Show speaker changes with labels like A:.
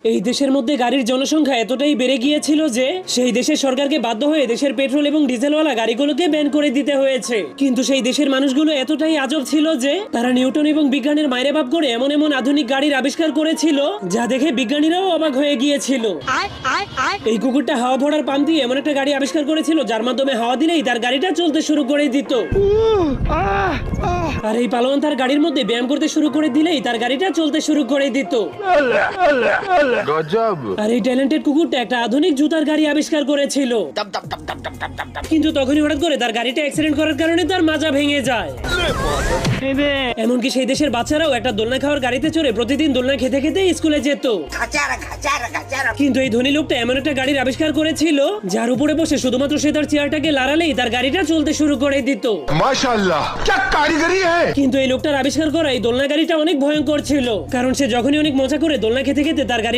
A: এই দেশের মধ্যে গাড়ির জনসংখ্যা এতটাই বেড়ে গিয়েছিল যে সেই দেশের সরকারকে বাধ্য হয়ে দেশের পেট্রোল এবং ডিজেলওয়ালা গাড়িগুলোকে ব্যান করে দিতে হয়েছে। কিন্তু সেই দেশের মানুষগুলো এতটাই আজব ছিল যে তারা নিউটন এবং বিজ্ঞানের মায়ের বাপ করে এমন এমন আধুনিক গাড়ির আবিষ্কার করেছিল যা দেখে বিজ্ঞানীরাও অবাক হয়ে গিয়েছিল। এই কুকুরটা হাওয়া ভরার পাম্প দিয়ে এমন একটা গাড়ি আবিষ্কার করেছিল যার মাধ্যমে হাওয়া দিলেই তার গাড়িটা চলতে শুরু করে দিত। আর এই পালোয়ান তার গাড়ির মধ্যে ব্যায়াম করতে শুরু করে দিলেই তার গাড়িটা চলতে শুরু করে দিত।
B: গজব।
A: আর এই ট্যালেন্টেড কুকুরটা একটা আধুনিক জুতার গাড়ি আবিষ্কার করেছিল, কিন্তু তখনই হঠাৎ করে তার গাড়িটা অ্যাক্সিডেন্ট করার কারণে তার মাজা ভেঙে যায়। এমনকি সেই দেশের বাচ্চারাও একটা দোলনা খাওয়ার গাড়িতে চড়ে প্রতিদিন দোলনা খেতে খেতে স্কুলে যেত। কিন্তু এই ধনী লোকটা এমন একটা গাড়ির আবিষ্কার করেছিল যার উপরে বসে শুধুমাত্র সে তার চেয়ারটাকে লাড়ালেই তার গাড়িটা চলতে শুরু করে দিত।
B: মাশাআল্লাহ, क्या कारीगरी है।
A: কিন্তু এই লোকটার আবিষ্কার করা এই দোলনা গাড়িটা অনেক ভয়ঙ্কর ছিল, কারণ সে যখনই অনেক মজা করে দোলনা খেতে খেতে তার গাড়ি